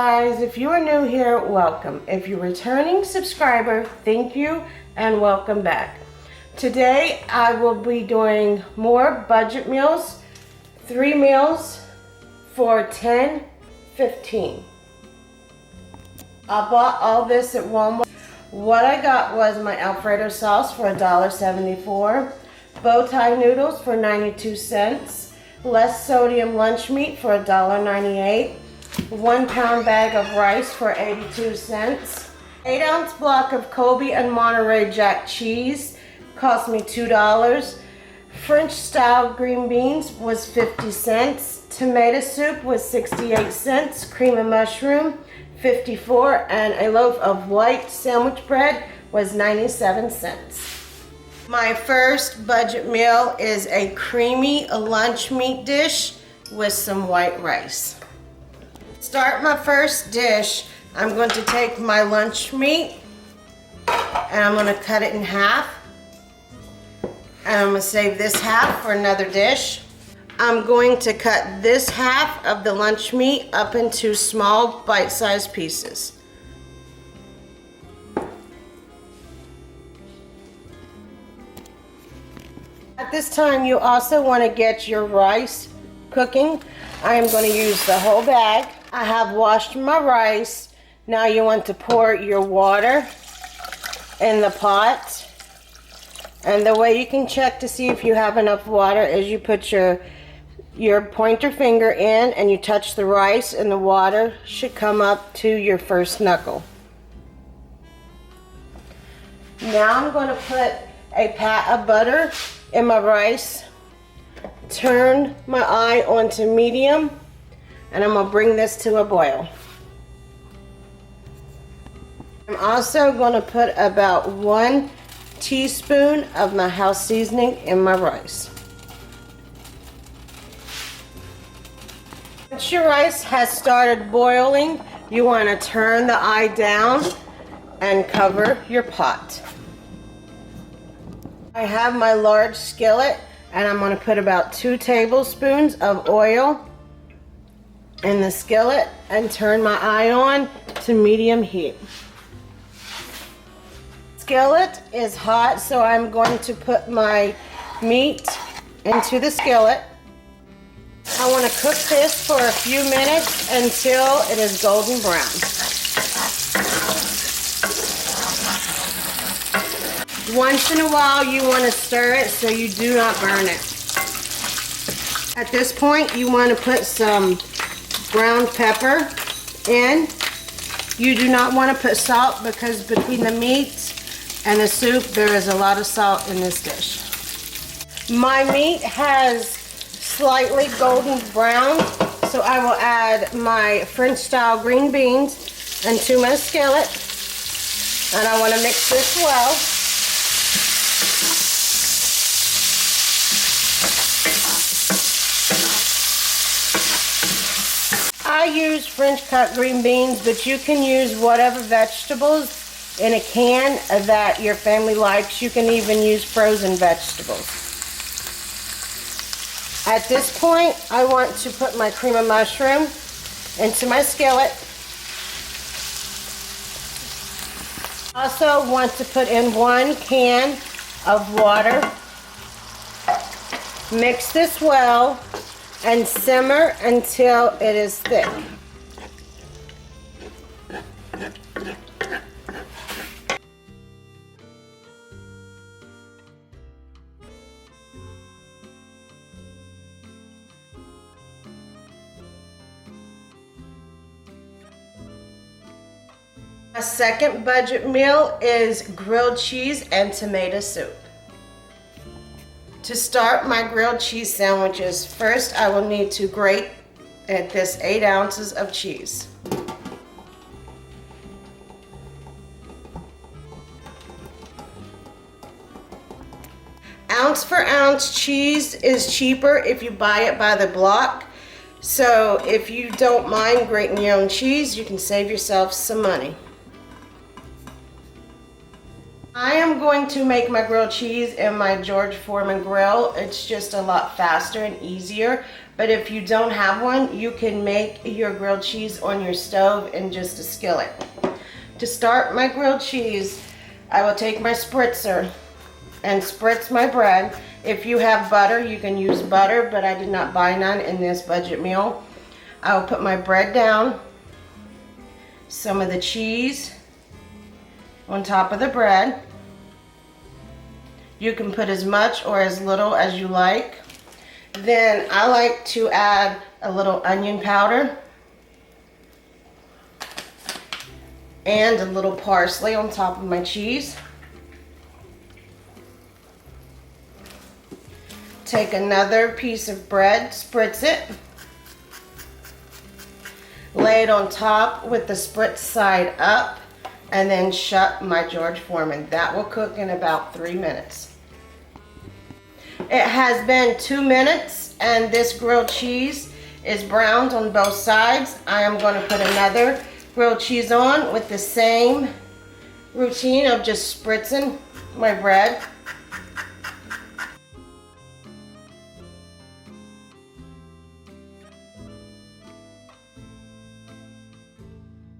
guys, if you are new here, welcome. If you're a returning subscriber, thank you and welcome back. Today I will be doing more budget meals, 3 meals for $10.15. I bought all this at Walmart. What I got was my Alfredo sauce for $1.74, bow tie noodles for 92 cents, less sodium lunch meat for $1.98, 1 pound bag of rice for 82 cents, 8-ounce block of Colby and Monterey Jack cheese cost me $2, French style green beans was 50 cents, tomato soup was 68 cents, cream of mushroom 54, and a loaf of white sandwich bread was 97 cents. My first budget meal is a creamy lunch meat dish with some white rice. Start my first dish, I'm going to take my lunch meat and I'm going to cut it in half. And I'm going to save this half for another dish. I'm going to cut this half of the lunch meat up into small bite-sized pieces. At this time, you also want to get your rice cooking. I am going to use the whole bag. I have washed my rice. Now you want to pour your water in the pot. And the way you can check to see if you have enough water is you put your pointer finger in and you touch the rice and the water should come up to your first knuckle. Now I'm going to put a pat of butter in my rice. Turn my eye onto medium and I'm going to bring this to a boil. I'm also going to put about 1 teaspoon of my house seasoning in my rice. Once your rice has started boiling, you want to turn the eye down and cover your pot. I have my large skillet and I'm going to put about 2 tablespoons of oil in the skillet and turn my eye on to medium heat. Skillet is hot, so I'm going to put my meat into the skillet. I want to cook this for a few minutes until it is golden brown. Once in a while you want to stir it so you do not burn it. At this point you want to put some ground pepper in. You do not want to put salt because between the meat and the soup there is a lot of salt in this dish. My meat has slightly golden brown, so I will add my French style green beans into my skillet and I want to mix this well. I use French cut green beans, but you can use whatever vegetables in a can that your family likes. You can even use frozen vegetables. At this point, I want to put my cream of mushroom into my skillet. Also want to put in 1 can of water. Mix this well and simmer until it is thick. My second budget meal is grilled cheese and tomato soup. To start my grilled cheese sandwiches, first I will need to grate this 8 ounces of cheese. Ounce for ounce cheese is cheaper if you buy it by the block. So if you don't mind grating your own cheese, you can save yourself some money. I am going to make my grilled cheese in my George Foreman grill. It's just a lot faster and easier. But if you don't have one, you can make your grilled cheese on your stove in just a skillet. To start my grilled cheese, I will take my spritzer and spritz my bread. If you have butter, you can use butter, but I did not buy none in this budget meal. I will put my bread down, some of the cheese on top of the bread. You can put as much or as little as you like. Then I like to add a little onion powder and a little parsley on top of my cheese. Take another piece of bread, spritz it, lay it on top with the spritz side up, and then shut my George Foreman. That will cook in about 3 minutes. It has been 2 minutes and this grilled cheese is browned on both sides. I am going to put another grilled cheese on with the same routine of just spritzing my bread.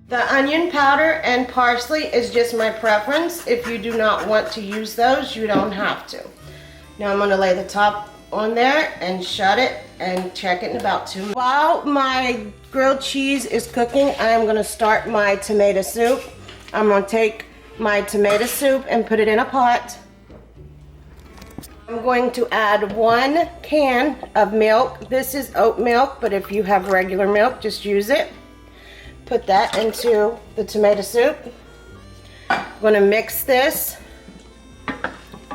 The onion powder and parsley is just my preference. If you do not want to use those, you don't have to. Now I'm going to lay the top on there and shut it and check it in about 2 minutes. While my grilled cheese is cooking, I am going to start my tomato soup. I'm going to take my tomato soup and put it in a pot. I'm going to add 1 can of milk. This is oat milk, but if you have regular milk, just use it. Put that into the tomato soup. I'm going to mix this.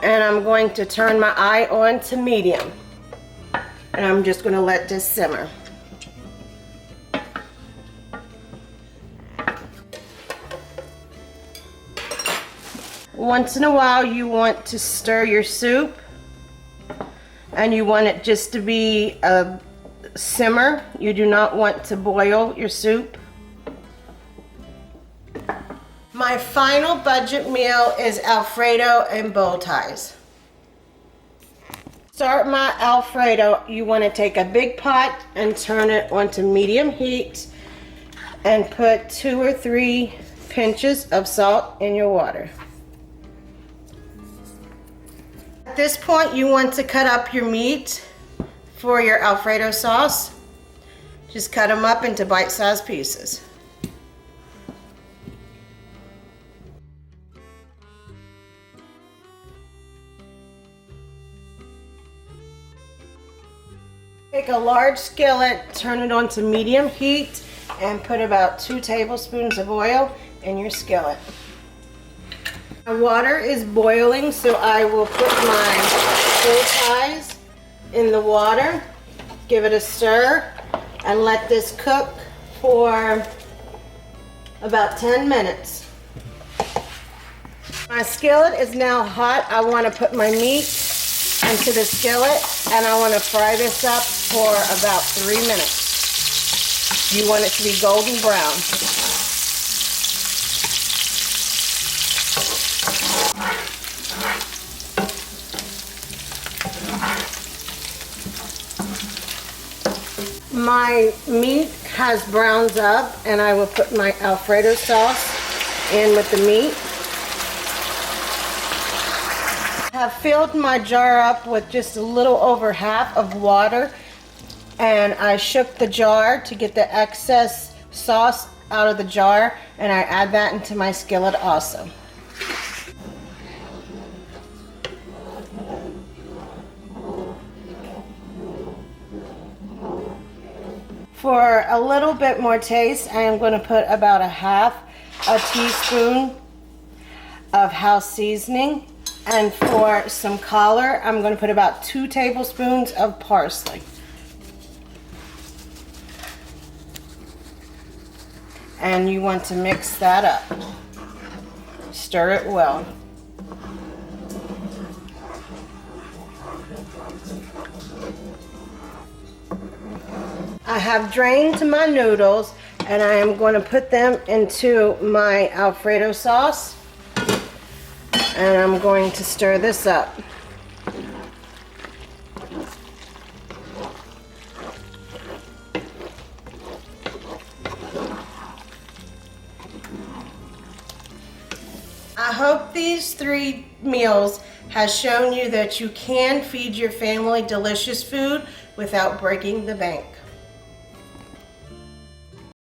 And I'm going to turn my eye on to medium. And I'm just going to let this simmer. Once in a while you want to stir your soup. And you want it just to be a simmer. You do not want to boil your soup. My final budget meal is Alfredo and bow ties. Start my Alfredo, you want to take a big pot and turn it onto medium heat and put 2 or 3 pinches of salt in your water. At this point you want to cut up your meat for your Alfredo sauce. Just cut them up into bite-sized pieces. Take a large skillet, turn it on to medium heat, and put about 2 tablespoons of oil in your skillet. My water is boiling, so I will put my bow ties in the water, give it a stir, and let this cook for about 10 minutes. My skillet is now hot. I want to put my meat into the skillet, and I want to fry this up for about 3 minutes. You want it to be golden brown. My meat has browned up, and I will put my Alfredo sauce in with the meat. I have filled my jar up with just a little over half of water, and I shook the jar to get the excess sauce out of the jar, and I add that into my skillet also. For a little bit more taste, I am going to put about a half a teaspoon of house seasoning. And for some color, I'm going to put about 2 tablespoons of parsley. And you want to mix that up. Stir it well. I have drained my noodles, and I am going to put them into my Alfredo sauce. And I'm going to stir this up. I hope these 3 meals has shown you that you can feed your family delicious food without breaking the bank.